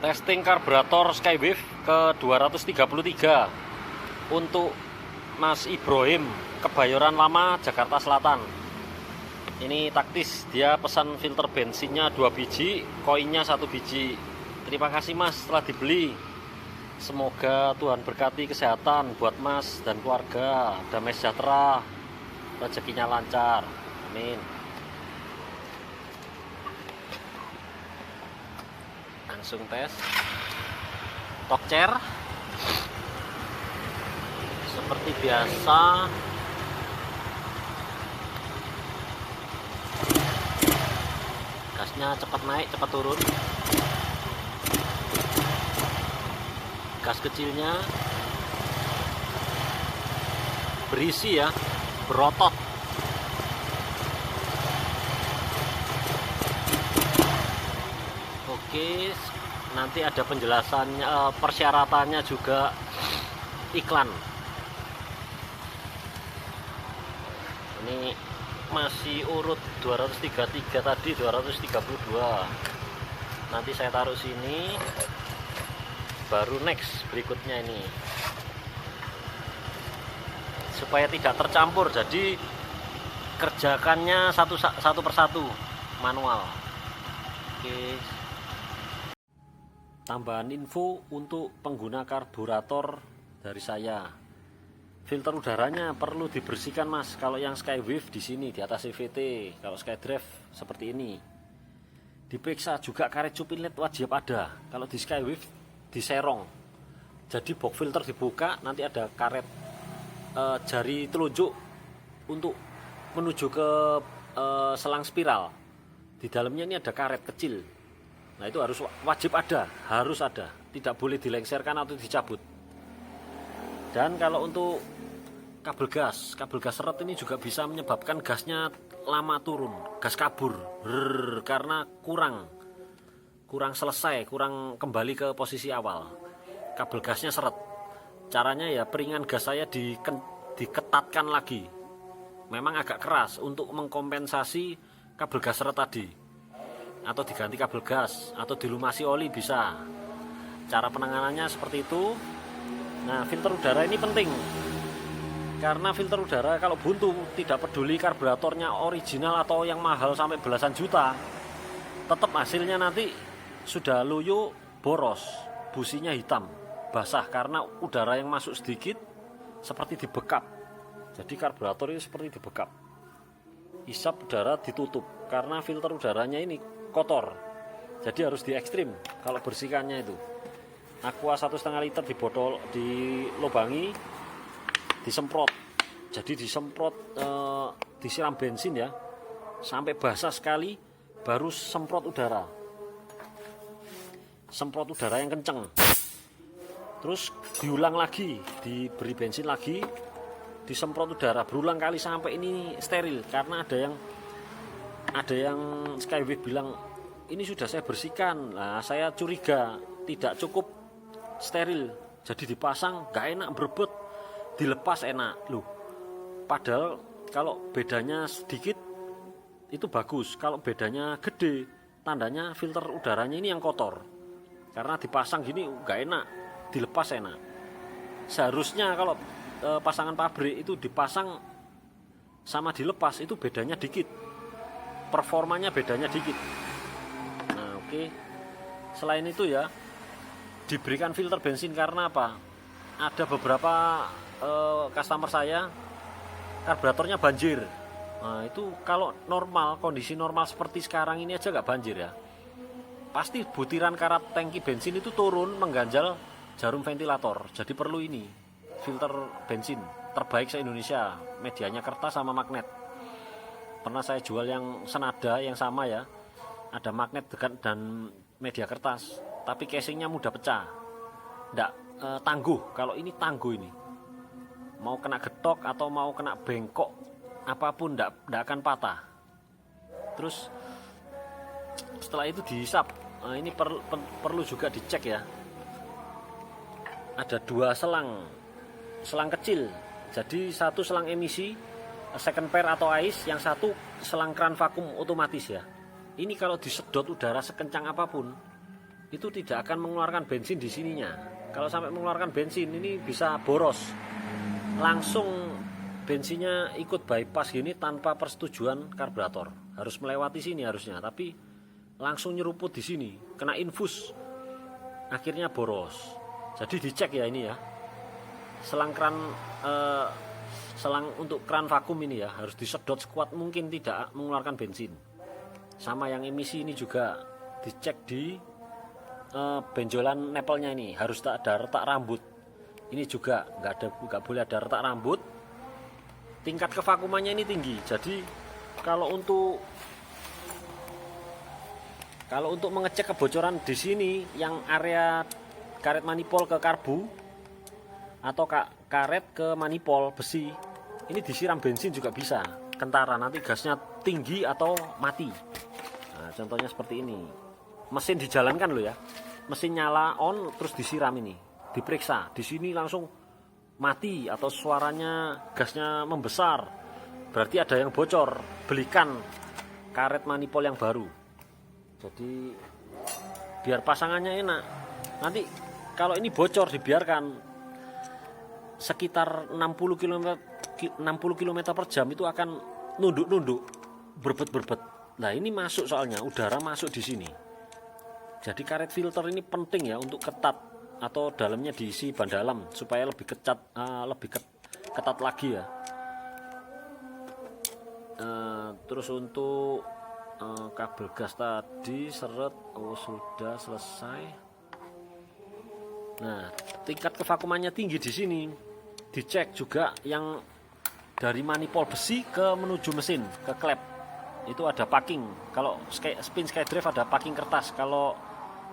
Testing karburator Skywave ke 233 untuk Mas Ibrahim, Kebayoran Lama, Jakarta Selatan. Ini taktis, dia pesan filter bensinnya 2 biji, koinnya 1 biji. Terima kasih Mas telah dibeli. Semoga Tuhan berkati kesehatan buat Mas dan keluarga, damai sejahtera, rezekinya lancar. Amin. Langsung tes talk chair seperti biasa. Gasnya cepat naik cepat turun. Gas kecilnya berisi ya, berotot. Oke, nanti ada penjelasannya, persyaratannya juga iklan. Ini masih urut 233 tadi 232. Nanti saya taruh sini, baru next berikutnya ini. Supaya tidak tercampur, jadi kerjakannya satu persatu manual. Oke. Tambahan info untuk pengguna karburator dari saya. Filter udaranya perlu dibersihkan Mas. Kalau yang Skywave di sini di atas CVT, kalau Skydrive seperti ini. Diperiksa juga karet cup inlet wajib ada. Kalau di Skywave diserong. Jadi box filter dibuka, nanti ada karet jari telunjuk untuk menuju ke selang spiral. Di dalamnya ini ada karet kecil. Nah itu harus wajib ada, harus ada, tidak boleh dilengserkan atau dicabut. Dan kalau untuk kabel gas seret ini juga bisa menyebabkan gasnya lama turun, gas kabur, karena kurang selesai, kurang kembali ke posisi awal. Kabel gasnya seret. Caranya ya peringan gas saya diketatkan lagi. Memang agak keras untuk mengkompensasi kabel gas seret tadi. Atau diganti kabel gas, atau dilumasi oli bisa. Cara penanganannya seperti itu. Nah, filter udara ini penting. Karena filter udara kalau buntu, tidak peduli karburatornya original atau yang mahal sampai belasan juta, tetap hasilnya nanti sudah loyo, boros, businya hitam, basah karena udara yang masuk sedikit seperti dibekap. Jadi karburator itu seperti dibekap. Isap udara ditutup karena filter udaranya ini kotor, jadi harus di ekstrim kalau bersihkannya itu. Aqua 1,5 liter di botol, dilubangi, disemprot. Jadi disemprot, disiram bensin ya, sampai basah sekali, baru semprot udara. Semprot udara yang kenceng. Terus diulang lagi, diberi bensin lagi, disemprot udara berulang kali sampai ini steril. Karena ada yang Skywave bilang ini sudah saya bersihkan. Nah, saya curiga tidak cukup steril, jadi dipasang gak enak, berebut, dilepas enak loh. Padahal kalau bedanya sedikit itu bagus, kalau bedanya gede tandanya filter udaranya ini yang kotor. Karena dipasang gini gak enak, dilepas enak. Seharusnya kalau pasangan pabrik itu dipasang sama dilepas itu bedanya dikit, performanya bedanya dikit. Nah oke. Selain itu ya, diberikan filter bensin karena apa? Ada beberapa customer saya karburatornya banjir. Nah itu kalau normal, kondisi normal seperti sekarang ini aja gak banjir ya, pasti butiran karat tangki bensin itu turun mengganjal jarum ventilator. Jadi perlu ini filter bensin terbaik se-Indonesia, medianya kertas sama magnet. Pernah saya jual yang senada yang sama ya, ada magnet dan media kertas, tapi casingnya mudah pecah, nggak tangguh. Kalau ini tangguh, ini mau kena getok atau mau kena bengkok apapun nggak akan patah. Terus setelah itu dihisap. Nah, ini perlu juga dicek ya, ada 2 selang kecil. Jadi satu selang emisi second pair atau ice, yang satu selang keran vakum otomatis ya. Ini kalau disedot udara sekencang apapun itu tidak akan mengeluarkan bensin di sininya. Kalau sampai mengeluarkan bensin ini bisa boros. Langsung bensinnya ikut bypass gini tanpa persetujuan karburator. Harus melewati sini harusnya, tapi langsung nyeruput di sini, kena infus. Akhirnya boros. Jadi dicek ya ini ya. Selang untuk kran vakum ini ya harus disedot sekuat mungkin tidak mengeluarkan bensin. Sama yang emisi ini juga dicek di benjolan nepelnya ini harus tak ada retak rambut. Ini juga nggak boleh ada retak rambut. Tingkat kevakumannya ini tinggi. Jadi kalau untuk mengecek kebocoran di sini yang area karet manifold ke karbu atau karet ke manifold besi, ini disiram bensin juga bisa. Kentara nanti gasnya tinggi atau mati. Nah, contohnya seperti ini. Mesin dijalankan loh ya, mesin nyala on terus disiram ini, diperiksa di sini langsung mati atau suaranya gasnya membesar, berarti ada yang bocor. Belikan karet manifold yang baru. Jadi biar pasangannya enak. Nanti kalau ini bocor dibiarkan sekitar 60 km per jam itu akan nunduk berbet. Nah ini masuk soalnya udara masuk di sini. Jadi karet filter ini penting ya untuk ketat atau dalamnya diisi ban dalam supaya lebih ketat lagi ya. Terus untuk kabel gas tadi seret, sudah selesai. Nah tingkat kevakumannya tinggi di sini. Dicek juga yang dari manifold besi ke menuju mesin ke klep itu ada packing. Kalau spin Skydrive ada packing kertas. Kalau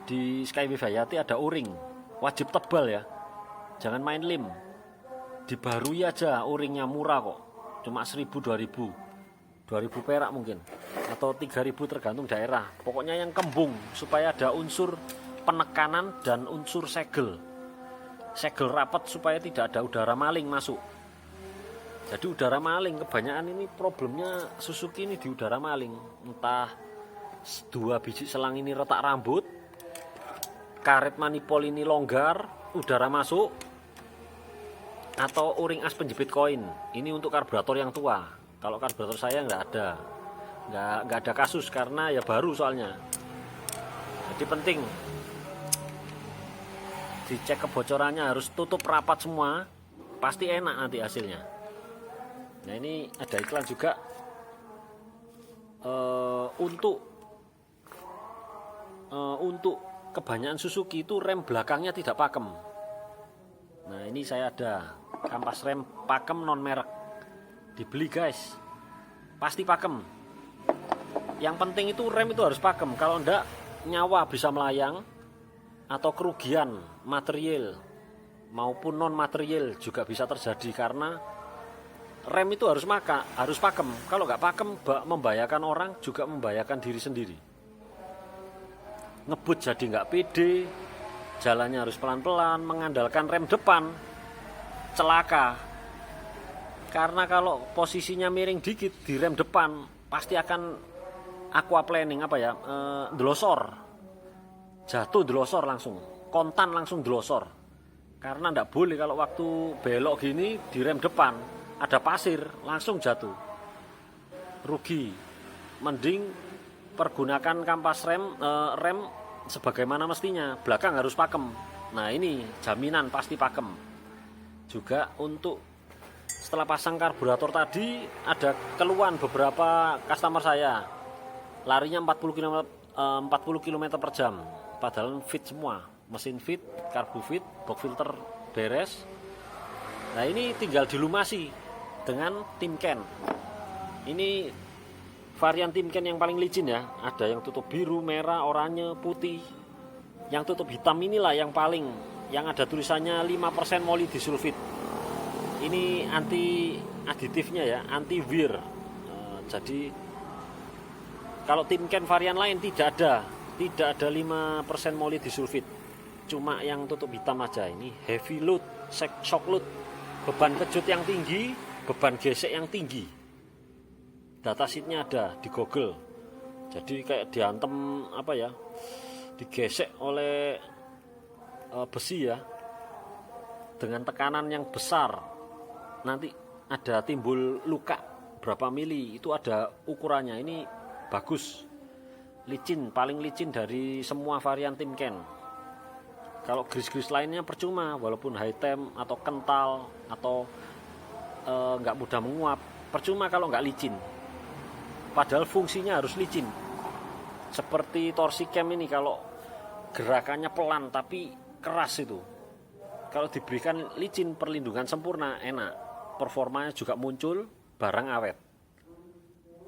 di Skywave Hayati ada o-ring, wajib tebal ya, jangan main lem. Dibarui aja o-ringnya, murah kok, cuma 1000, 2000 perak mungkin, atau 3000 tergantung daerah. Pokoknya yang kembung supaya ada unsur penekanan dan unsur segel rapat supaya tidak ada udara maling masuk. Jadi udara maling kebanyakan ini problemnya Suzuki ini di udara maling. Entah 2 biji selang ini retak rambut, karet manifold ini longgar, udara masuk, atau o-ring as penjepit koin. Ini untuk karburator yang tua. Kalau karburator saya nggak ada kasus karena ya baru soalnya. Jadi penting dicek kebocorannya, harus tutup rapat semua, pasti enak nanti hasilnya. Nah ini ada iklan juga untuk kebanyakan Suzuki itu rem belakangnya tidak pakem. Nah ini saya ada kampas rem pakem non merek, dibeli guys, pasti pakem. Yang penting itu rem itu harus pakem, kalau enggak nyawa bisa melayang atau kerugian material maupun non material juga bisa terjadi karena rem itu harus pakem. Kalau nggak pakem membahayakan orang juga membahayakan diri sendiri. Ngebut jadi nggak pede, jalannya harus pelan-pelan, mengandalkan rem depan, celaka. Karena kalau posisinya miring dikit di rem depan pasti akan aquaplaning delosor, jatuh delosor langsung, kontan langsung delosor. Karena nggak boleh kalau waktu belok gini di rem depan ada pasir langsung jatuh, rugi. Mending pergunakan kampas rem sebagaimana mestinya, belakang harus pakem. Nah ini jaminan pasti pakem. Juga untuk setelah pasang karburator tadi ada keluhan beberapa customer saya, larinya 40 km per jam, padahal fit semua, mesin fit, karbu fit, box filter beres. Nah ini tinggal dilumasi dengan Timken. Ini varian Timken yang paling licin ya, ada yang tutup biru, merah, oranye, putih. Yang tutup hitam inilah yang ada tulisannya 5% molybdisulfit. Ini anti aditifnya ya, anti wear. Jadi kalau Timken varian lain tidak ada 5% molybdisulfit. Cuma yang tutup hitam aja. Ini heavy load, shock load, beban kejut yang tinggi, beban gesek yang tinggi. Datasheetnya ada di Google. Jadi kayak diantem digesek oleh besi ya, dengan tekanan yang besar, nanti ada timbul luka berapa mili, itu ada ukurannya. Ini bagus, licin, paling licin dari semua varian Timken. Kalau gris-gris lainnya percuma, walaupun high temp atau kental atau nggak mudah menguap, percuma kalau nggak licin. Padahal fungsinya harus licin. Seperti torsi cam ini, kalau gerakannya pelan tapi keras itu, kalau diberikan licin, perlindungan sempurna, enak, performanya juga muncul, barang awet.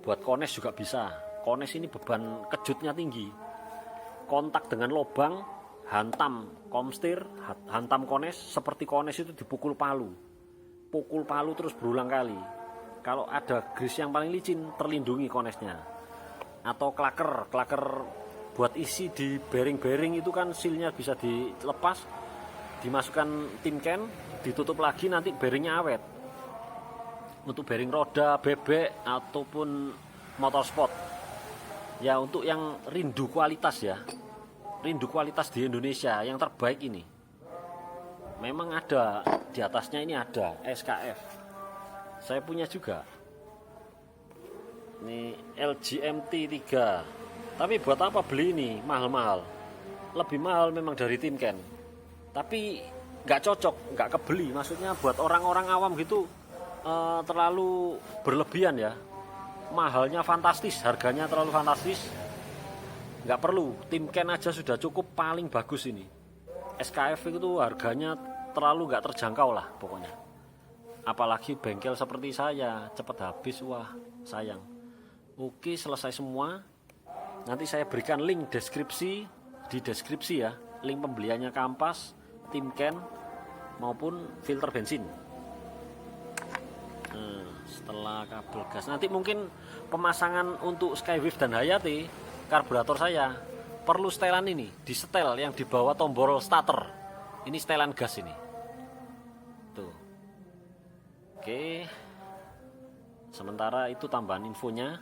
Buat kones juga bisa. Kones ini beban kejutnya tinggi, kontak dengan lubang, hantam komstir, hantam kones, seperti kones itu dipukul palu, pukul palu terus berulang kali. Kalau ada gris yang paling licin, terlindungi konesnya. Atau klaker buat isi di bearing-bearing itu kan sealnya bisa dilepas, dimasukkan Timken, ditutup lagi, nanti bearingnya awet. Untuk bearing roda, bebek ataupun motorsport ya, untuk yang rindu kualitas ya, rindu kualitas di Indonesia yang terbaik ini, memang ada di atasnya ini ada SKF. Saya punya juga ini LGMT 3, tapi buat apa beli ini mahal-mahal, lebih mahal memang dari Timken, tapi nggak cocok, nggak kebeli. Maksudnya buat orang-orang awam gitu terlalu berlebihan ya, mahalnya fantastis, harganya terlalu fantastis, nggak perlu. Timken aja sudah cukup, paling bagus ini. SKF itu harganya terlalu nggak terjangkau lah pokoknya, apalagi bengkel seperti saya, cepat habis, wah sayang. Oke, selesai semua. Nanti saya berikan link deskripsi, di deskripsi ya, link pembeliannya kampas, Timken maupun filter bensin. Setelah kabel gas, nanti mungkin pemasangan untuk Skywave dan Hayati karburator saya perlu setelan ini, di setel yang di bawah tombol starter. Ini setelan gas ini. Tuh. Oke. Sementara itu tambahan infonya.